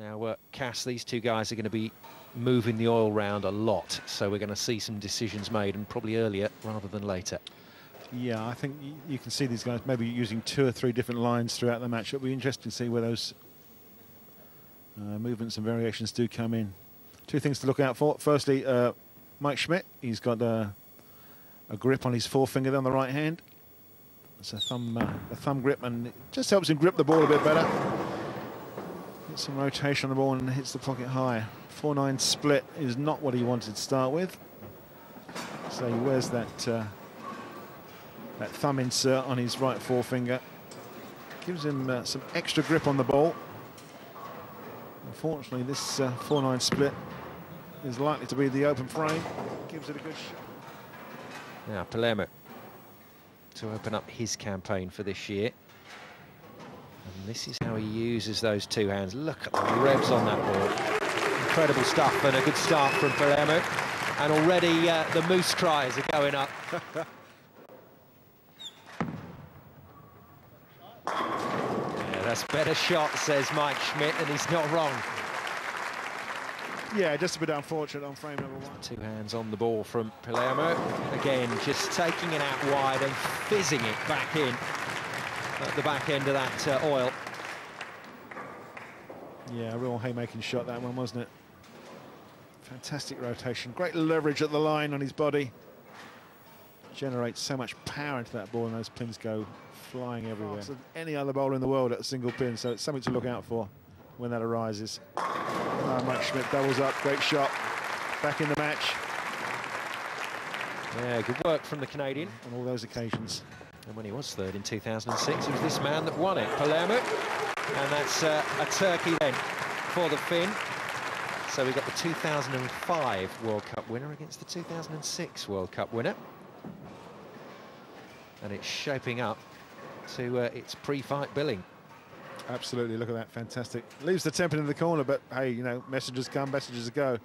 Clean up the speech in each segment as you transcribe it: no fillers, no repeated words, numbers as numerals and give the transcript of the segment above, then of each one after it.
Now, Cass, these two guys are going to be moving the oil round a lot, so we're going to see some decisions made, and probably earlier rather than later. Yeah, I think you can see these guys maybe using 2 or 3 different lines throughout the match. It'll be interesting to see where those movements and variations do come in. 2 things to look out for. Firstly, Mike Schmidt, he's got a grip on his forefinger on the right hand. It's a thumb grip, and it just helps him grip the ball a bit better. Gets some rotation on the ball and hits the pocket high. 4-9 split is not what he wanted to start with. So he wears that thumb insert on his right forefinger. Gives him some extra grip on the ball. Unfortunately, this 4-9 split is likely to be the open frame. Gives it a good shot. Now, Palermo to open up his campaign for this year. And this is how he uses those 2 hands. Look at the revs on that ball. Incredible stuff, and a good start from Palermo. And already the moose cries are going up. Yeah, that's better shot, says Mike Schmidt, and he's not wrong. Yeah, just a bit unfortunate on frame number 1. 2 hands on the ball from Palermo. Again, just taking it out wide and fizzing it back in at the back end of that oil. Yeah, a real haymaking shot, that one, wasn't it? Fantastic rotation. Great leverage at the line on his body. Generates so much power into that ball, and those pins go flying everywhere. Faster than any other bowler in the world at a single pin, so it's something to look out for when that arises. Mike Schmidt doubles up, great shot, back in the match. Yeah, good work from the Canadian. On all those occasions. And when he was 3rd in 2006, it was this man that won it, Palermo. And that's a turkey then for the Finn. So we got the 2005 World Cup winner against the 2006 World Cup winner. And it's shaping up to its pre-fight billing. Absolutely, look at that, fantastic. Leaves the 10-pin in the corner, but hey, you know, messages come, messages go.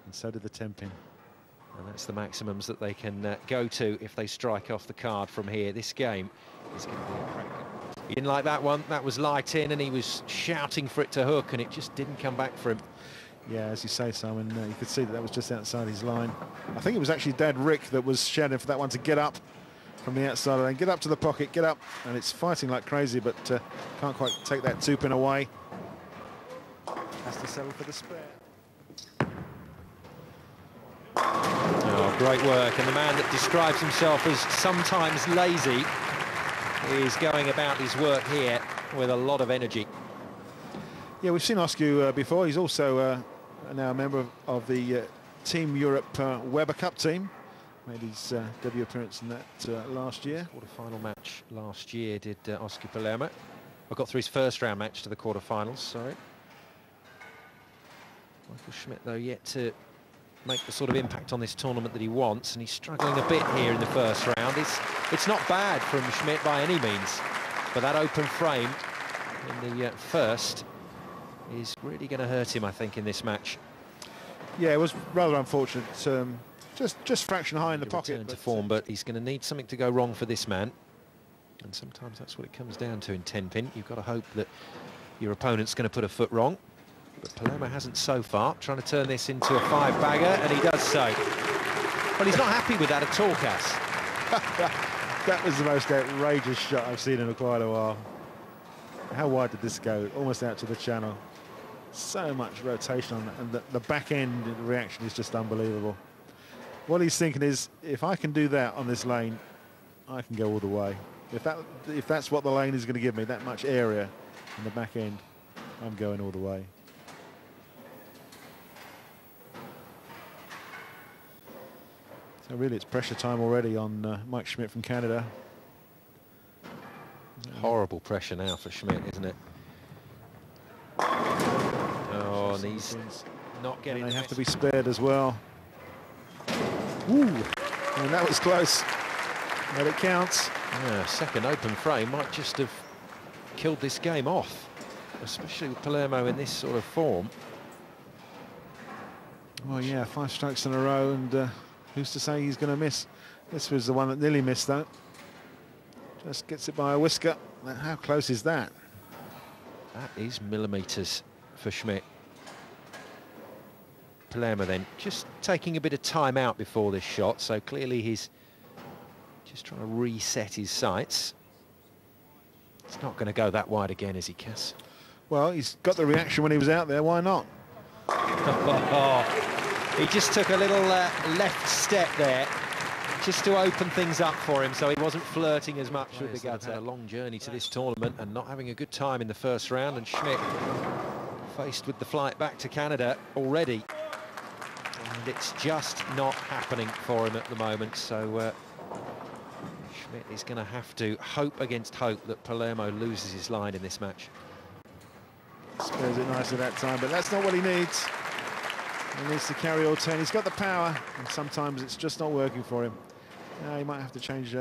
And so did the 10-pin. And that's the maximums that they can go to if they strike off the card from here. This game is going to be a cracker. He didn't like that one. That was light in, and he was shouting for it to hook, and it just didn't come back for him. Yeah, as you say, Simon, you could see that that was just outside his line. I think it was actually Dad Rick that was shouting for that one to get up from the outside lane. Get up to the pocket, get up. And it's fighting like crazy, but can't quite take that 2-pin away. Has to settle for the spare. Oh, great work. And the man that describes himself as sometimes lazy is going about his work here with a lot of energy. Yeah, we've seen Osku before. He's also now a member of the Team Europe Weber Cup team. Made his debut appearance in that last year. Quarter-final match last year did Osku Palermo. I got through his first round match to the quarter-finals, sorry. Michael Schmidt, though, yet to make the sort of impact on this tournament that he wants, and he's struggling a bit here in the first round. It's not bad from Schmidt by any means, but that open frame in the first is really going to hurt him, I think, in this match. Yeah, it was rather unfortunate. Just fraction high in the pocket. Return to form, but he's going to need something to go wrong for this man. And sometimes that's what it comes down to in 10-pin. You've got to hope that your opponent's going to put a foot wrong. But Palermo hasn't so far, trying to turn this into a 5-bagger, and he does so. Well, he's not happy with that at all, Cass. That was the most outrageous shot I've seen in quite a while. How wide did this go? Almost out to the channel. So much rotation on it, and the back end reaction is just unbelievable. What he's thinking is, if I can do that on this lane, I can go all the way. If that's what the lane is going to give me, that much area in the back end, I'm going all the way. So really, it's pressure time already on Mike Schmidt from Canada. Horrible pressure now for Schmidt, isn't it? Oh, and he's not getting. And they have to be spared as well. Ooh, and that was close. But it counts. Yeah, second open frame might just have killed this game off, especially with Palermo in this sort of form. Well, yeah, 5 strokes in a row, and who's to say he's going to miss? This was the one that nearly missed, though. Just gets it by a whisker. How close is that? That is millimetres for Schmidt. Palermaa then just taking a bit of time out before this shot, so clearly he's just trying to reset his sights. It's not going to go that wide again, is he, Cass? Well, he's got the reaction when he was out there, why not? He just took a little left step there just to open things up for him, so he wasn't flirting as much with the gutter. Had a long journey to this tournament and not having a good time in the first round, and Schmidt faced with the flight back to Canada already. And it's just not happening for him at the moment, so Schmidt is going to have to hope against hope that Palermo loses his line in this match. Spares it nicely that time, but that's not what he needs. He needs to carry all 10. He's got the power, and sometimes it's just not working for him. He might have to change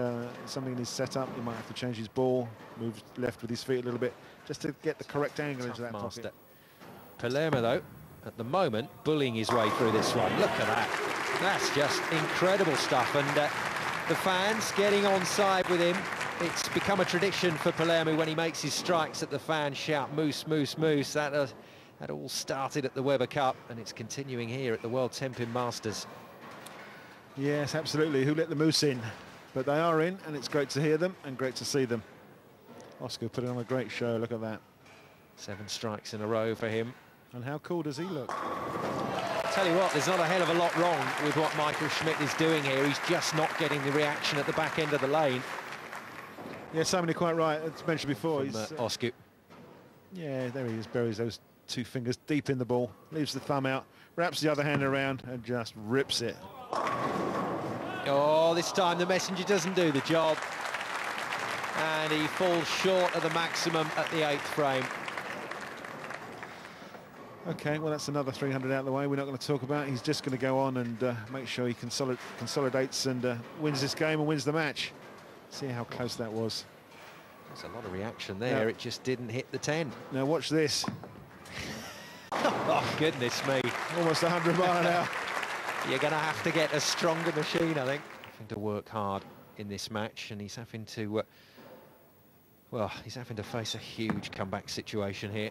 something in his setup. He might have to change his ball, move left with his feet a little bit, just to get the correct angle into that pocket. Palermo, though, at the moment, bullying his way through this one. Look at that. That's just incredible stuff. And the fans getting on side with him. It's become a tradition for Palermo when he makes his strikes that the fans shout, "Moose, Moose, Moose." That all started at the Weber Cup, and it's continuing here at the World 10-pin Masters. Yes, absolutely. Who let the Moose in? But they are in, and it's great to hear them and great to see them. Osku put on a great show. Look at that. 7 strikes in a row for him. And how cool does he look? I'll tell you what, there's not a hell of a lot wrong with what Michael Schmidt is doing here. He's just not getting the reaction at the back end of the lane. Yeah, Simon, you're quite right. As mentioned before, he's Osku. Yeah, there he is. Buries those 2 fingers deep in the ball, leaves the thumb out, wraps the other hand around, and just rips it. Oh, this time the messenger doesn't do the job, and he falls short of the maximum at the 8th frame. Okay, well, that's another 300 out of the way. We're not going to talk about it. He's just going to go on and make sure he consolidates and wins this game and wins the match. See how close that was. There's a lot of reaction there. It just didn't hit the 10. Now watch this. Oh, goodness me. Almost 100 mile an hour. You're going to have to get a stronger machine, I think. Having to work hard in this match, and he's having to, well, he's having to face a huge comeback situation here.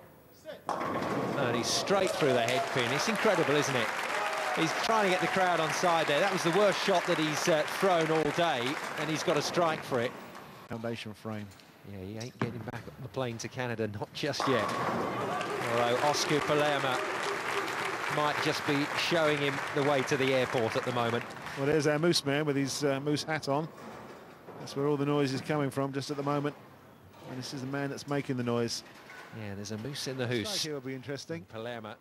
And he's straight through the head pin. It's incredible, isn't it? He's trying to get the crowd on side there. That was the worst shot that he's thrown all day, and he's got a strike for it. Foundation frame. Yeah, he ain't getting back on the plane to Canada, not just yet. Although Osku Palermaa might just be showing him the way to the airport at the moment. Well, there's our Moose man with his Moose hat on. That's where all the noise is coming from just at the moment. And this is the man that's making the noise. Yeah, there's a moose in the hoose. Here will be interesting. Palermaa.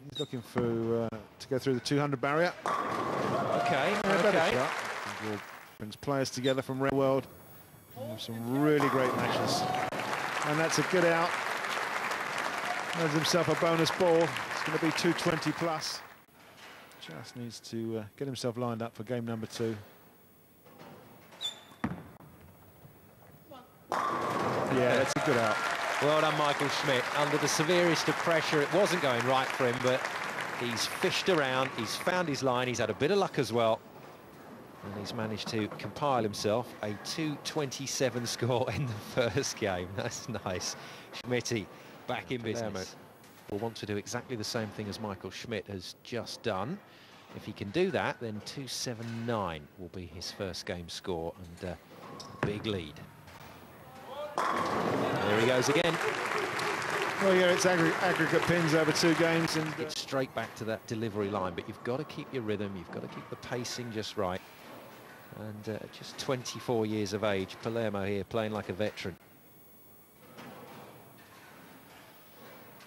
He's looking for to go through the 200 barrier. Okay, okay. Brings players together from around the world. Some really great matches. And that's a good out. Has himself a bonus ball. It's going to be 220 plus. Just needs to get himself lined up for game number 2. Yeah, that's a good out. Well done, Michael Schmidt. Under the severest of pressure, it wasn't going right for him, but he's fished around, he's found his line, he's had a bit of luck as well. And he's managed to compile himself a 227 score in the first game. That's nice. Schmitty back in business. Will want to do exactly the same thing as Michael Schmidt has just done. If he can do that, then 279 will be his first game score, and a big lead. There he goes again. Well, yeah, it's aggregate pins over 2 games. And it's straight back to that delivery line, but you've got to keep your rhythm, you've got to keep the pacing just right. And just 24 years of age, Palermo here playing like a veteran.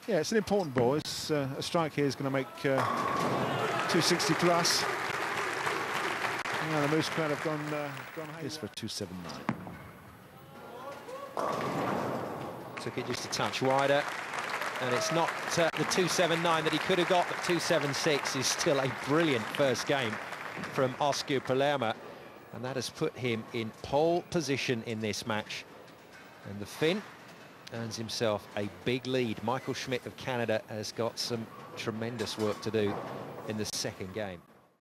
Yeah, it's an important ball. It's, a strike here is going to make 260 plus. The Moose crowd have gone haze for 279. Took it just a touch wider, and it's not the 279 that he could have got, but 276 is still a brilliant first game from Osku Palermaa, and that has put him in pole position in this match. And the Finn earns himself a big lead. Michael Schmidt of Canada has got some tremendous work to do in the second game.